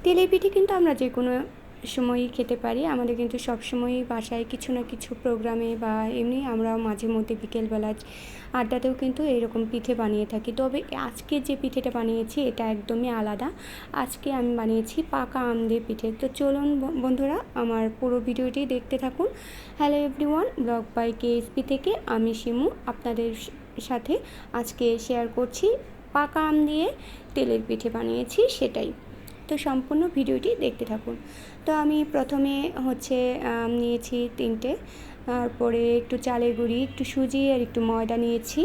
তেলের পিঠে কিন্তু আমরা যে কোনো সময়ই খেতে পারি। আমাদের কিন্তু সবসময়ই বাসায় কিছু না কিছু প্রোগ্রামে বা এমনি আমরা মাঝে মধ্যে বিকেলবেলা আড্ডাতেও কিন্তু এরকম পিঠে বানিয়ে থাকি। তবে আজকে যে পিঠেটা বানিয়েছি এটা একদমই আলাদা। আজকে আমি বানিয়েছি পাকা আম দিয়ে পিঠে। তো চলুন বন্ধুরা, আমার পুরো ভিডিওটি দেখতে থাকুন। Hello everyone, blog by KSP থেকে আমি শিমু আপনাদের সাথে আজকে শেয়ার করছি পাকা আম দিয়ে তেলের পিঠে বানিয়েছি সেটাই। তো সম্পূর্ণ ভিডিওটি দেখতে থাকুন। তো আমি প্রথমে নিয়েছি 3টে, তারপরে একটু চালের গুঁড়ি, একটু সুজি আর একটু ময়দা নিয়েছি।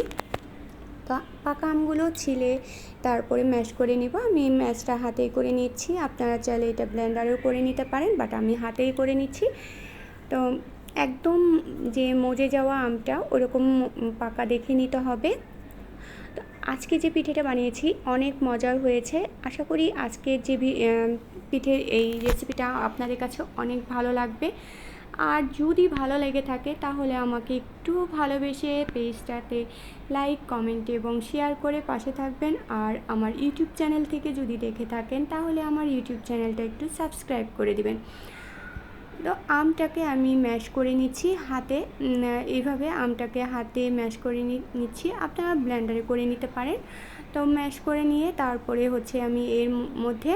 তো পাকা আমগুলো ছিলে তারপরে ম্যাশ করে নেব। আমি ম্যাশটা হাতেই করে নিচ্ছি, আপনারা চাইলে এটা ব্লেন্ডারেও করে নিতে পারেন, বাট আমি হাতেই করে নিচ্ছি। তো একদম যে মজে যাওয়া আমটা ওরকম পাকা দেখে নিতে হবে। তো আজকে যে পিঠেটা বানিয়েছি অনেক মজার হয়েছে। আশা করি আজকের যে পিঠের এই রেসিপিটা আপনাদের কাছে অনেক ভালো লাগবে। আর যদি ভালো লেগে থাকে তাহলে আমাকে একটু ভালোবেসে পেজটাতে লাইক, কমেন্ট এবং শেয়ার করে পাশে থাকবেন। আর আমার ইউটিউব চ্যানেল থেকে যদি দেখে থাকেন তাহলে আমার ইউটিউব চ্যানেলটা একটু সাবস্ক্রাইব করে দিবেন। তো আমটাকে আমি ম্যাশ করে নিচ্ছি হাতে, এইভাবে আমটাকে হাতে ম্যাশ করে নিচ্ছি, আপনারা ব্লেন্ডারে করে নিতে পারেন। তো ম্যাশ করে নিয়ে তারপরে আমি এর মধ্যে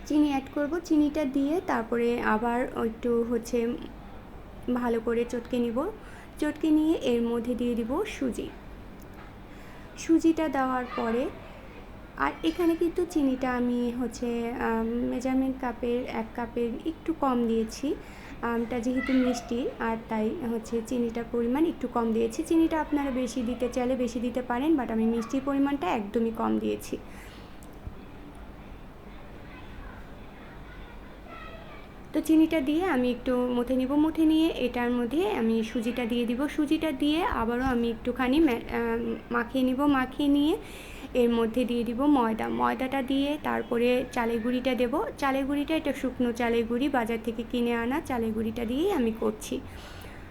চিনি অ্যাড করব। চিনিটা দিয়ে তারপরে আবার একটু ভালো করে চটকে নিব। চটকে নিয়ে এর মধ্যে দিয়ে দিব সুজিটা দেওয়ার পরে, আর এখানে কিন্তু চিনিটা আমি মেজারমেন্ট কাপের 1 কাপের একটু কম দিয়েছি। আমটা যেহেতু মিষ্টি আর তাই চিনিটার পরিমাণ একটু কম দিয়েছি। চিনিটা আপনারা বেশি দিতে চাইলে বেশি দিতে পারেন, বাট আমি মিষ্টির পরিমাণটা একদমই কম দিয়েছি। তো চিনিটা দিয়ে আমি একটু মুথে নিব। মুথে নিয়ে এটার মধ্যে আমি সুজিটা দিয়ে দিব। সুজিটা দিয়ে আবারও আমি একটুখানি মাখিয়ে নিব। মাখিয়ে নিয়ে এর মধ্যে দিয়ে দিব ময়দাটা দিয়ে তারপরে চালের গুঁড়িটা দেব। চালের গুঁড়িটা এটা শুকনো চালের গুঁড়ি, বাজার থেকে কিনে আনা চালের গুঁড়িটা দিয়েই আমি করছি।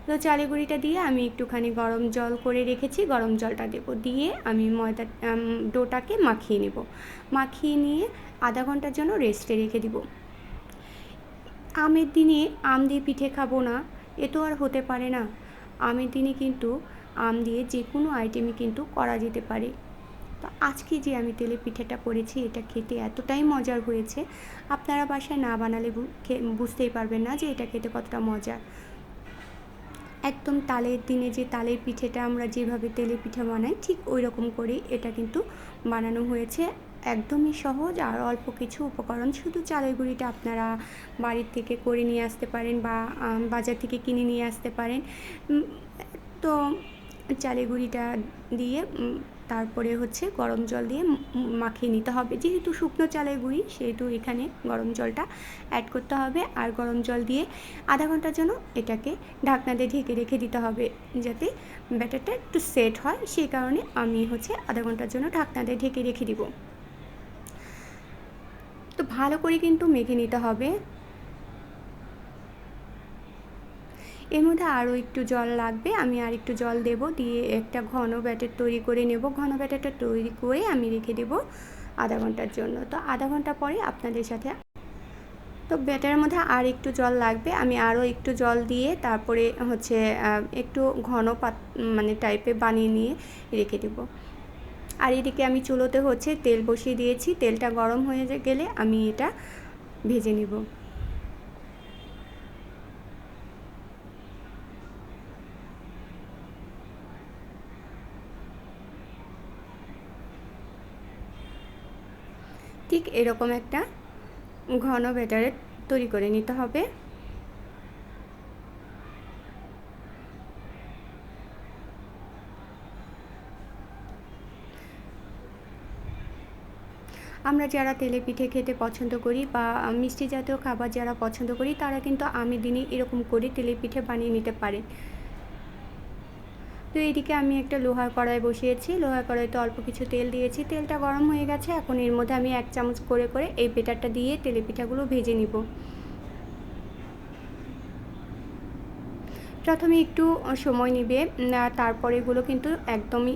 তো চালের গুঁড়িটা দিয়ে আমি একটুখানি গরম জল করে রেখেছি, গরম জলটা দেব। দিয়ে আমি ডোটাকে মাখিয়ে নেব। মাখিয়ে নিয়ে আধা ঘন্টার জন্য রেস্টে রেখে দিব। আমের দিনে আম দিয়ে পিঠে খাবো না, এ তো আর হতে পারে না। আমের দিনে কিন্তু আম দিয়ে যে কোনো আইটেমই কিন্তু করা যেতে পারে। তো আজকে যে আমি তেলের পিঠেটা করেছি এটা খেতে এতটাই মজার হয়েছে, আপনারা বাসায় না বানালে বুঝতেই পারবেন না যে এটা খেতে কতটা মজার। একদম তালের দিনে যে তালের পিঠেটা আমরা যেভাবে তেলের পিঠে বানাই ঠিক ওই রকম করেই এটা কিন্তু বানানো হয়েছে। একদমই সহজ আর অল্প কিছু উপকরণ, শুধু চালের গুঁড়িটা আপনারা বাড়ির থেকে করে নিয়ে আসতে পারেন বা বাজার থেকে কিনে নিয়ে আসতে পারেন। তো চালের গুঁড়িটা দিয়ে তারপরে গরম জল দিয়ে মাখিয়ে নিতে হবে। যেহেতু শুকনো চালের গুঁড়ি সেহেতু এখানে গরম জলটা অ্যাড করতে হবে। আর গরম জল দিয়ে আধা ঘন্টার জন্য এটাকে ঢাকনা দিয়ে ঢেকে রেখে দিতে হবে যাতে ব্যাটারটা একটু সেট হয়। সেই কারণে আমি আধা ঘন্টার জন্য ঢাকনা দিয়ে ঢেকে রেখে দিব। তো ভালো করে কিন্তু মেখে নিতে হবে। এর মধ্যে আরও একটু জল লাগবে, আমি আর একটু জল দেব। দিয়ে একটা ঘন ব্যাটার তৈরি করে নেব। ঘন ব্যাটারটা তৈরি করে আমি রেখে দেব আধা ঘন্টার জন্য। তো আধা ঘন্টা পরে আপনাদের সাথে, তো ব্যাটারের মধ্যে আর একটু জল লাগবে, আমি আরও একটু জল দিয়ে তারপরে একটু ঘন টাইপের বানিয়ে নিয়ে রেখে দেব। আর এদিকে আমি চুলোতে তেল বসিয়ে দিয়েছি। তেলটা গরম হয়ে গেলে আমি এটা ভেজে নেব। ঠিক এরকম একটা ঘন ব্যাটার তৈরি করে নিতে হবে। আমরা যারা তেলে পিঠে খেতে পছন্দ করি বা মিষ্টি জাতীয় খাবার যারা পছন্দ করি তারা কিন্তু আমের দিনে এরকম করে তেলের পিঠে বানিয়ে নিতে পারে। তো এদিকে আমি একটা লোহার কড়াই বসিয়েছি। লোহার কড়াইতে অল্প কিছু তেল দিয়েছি। তেলটা গরম হয়ে গেছে। এখন এর মধ্যে আমি 1 চামচ করে এই ব্যাটারটা দিয়ে তেলে পিঠাগুলো ভেজে নিব। প্রথমে একটু সময় নেবে, তারপরে এগুলো কিন্তু একদমই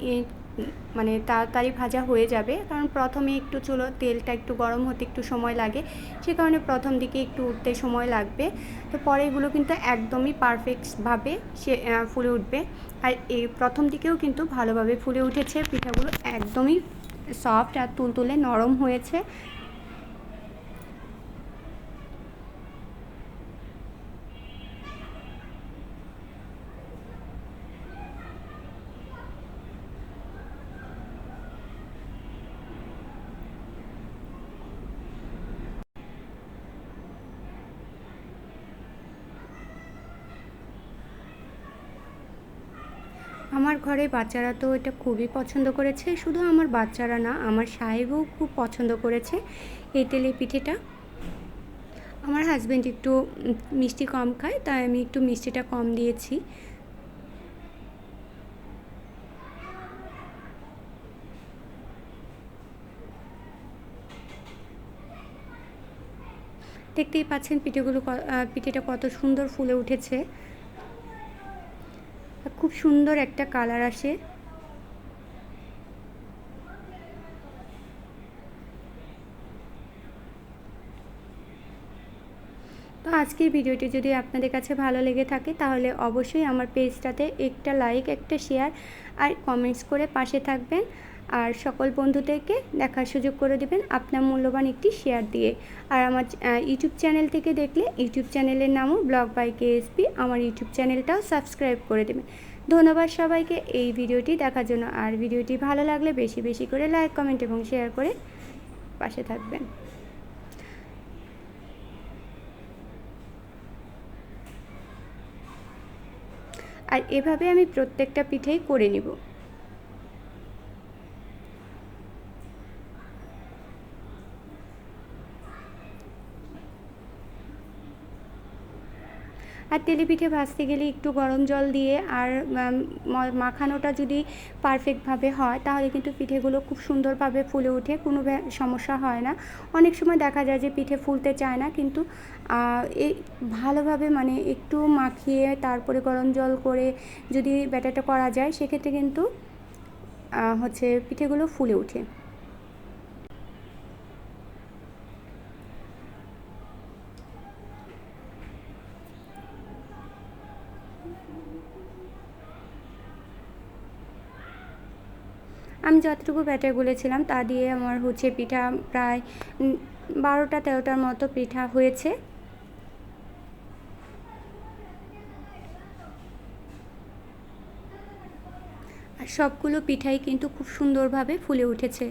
মানে তাড়াতাড়ি ভাজা হয়ে যাবে, কারণ প্রথমে একটু তেলটা একটু গরম হতে একটু সময় লাগে, সে কারণে প্রথম দিকে একটু উঠতে সময় লাগবে। তো পরে এগুলো কিন্তু একদমই পারফেক্টভাবে ফুলে উঠবে। আর এই প্রথম দিকেও কিন্তু ভালোভাবে ফুলে উঠেছে, পিঠাগুলো একদমই সফট আর তুলতুলে নরম হয়েছে। আমার ঘরে বাচ্চারা তো এটা খুবই পছন্দ করেছে, শুধু আমার বাচ্চারা না, আমার সাহেবও খুব পছন্দ করেছে এই তেলের পিঠেটা। আমার হাজব্যান্ড একটু মিষ্টি কম খায়, তাই আমি একটু মিষ্টিটা কম দিয়েছি। দেখতেই পাচ্ছেন পিঠেটা কত সুন্দর ফুলে উঠেছে, খুব সুন্দর একটা কালার আসে। তো আজকের ভিডিওটি যদি আপনাদের কাছে ভালো লেগে থাকে, তাহলে অবশ্যই আমার পেজটাতে একটা লাইক, একটা শেয়ার আর কমেন্টস করে পাশে থাকবেন। আর সকল বন্ধুদেরকে দেখার সুযোগ করে দেবেন আপনার মূল্যবান একটি শেয়ার দিয়ে। আর আমার ইউটিউব চ্যানেল থেকে দেখলে ইউটিউব চ্যানেলের নামও ব্লগ বাই কেএসপি, আমার ইউটিউব চ্যানেলটাও সাবস্ক্রাইব করে দেবেন। ধন্যবাদ সবাইকে এই ভিডিওটি দেখার জন্য। আর ভিডিওটি ভালো লাগলে বেশি বেশি করে লাইক, কমেন্ট এবং শেয়ার করে পাশে থাকবেন। আর এভাবে আমি প্রত্যেকটা পিঠেই করে নিব। আর তেলে পিঠে ভাজতে গেলে একটু গরম জল দিয়ে আর মাখানোটা যদি পারফেক্টভাবে হয়, তাহলে কিন্তু পিঠেগুলো খুব সুন্দরভাবে ফুলে ওঠে, কোনো সমস্যা হয় না। অনেক সময় দেখা যায় যে পিঠে ফুলতে চায় না, কিন্তু এই ভালোভাবে মানে একটু মাখিয়ে তারপরে গরম জল করে যদি ব্যাটারটা করা যায়, সেক্ষেত্রে কিন্তু পিঠেগুলো ফুলে ওঠে। আমি যতটুকু ব্যাটার গুলেছিলাম তা দিয়ে আমার পিঠা প্রায় 12টা-13টার মতো পিঠা হয়েছে। আর সবগুলো পিঠাই কিন্তু খুব সুন্দরভাবে ফুলে উঠেছে।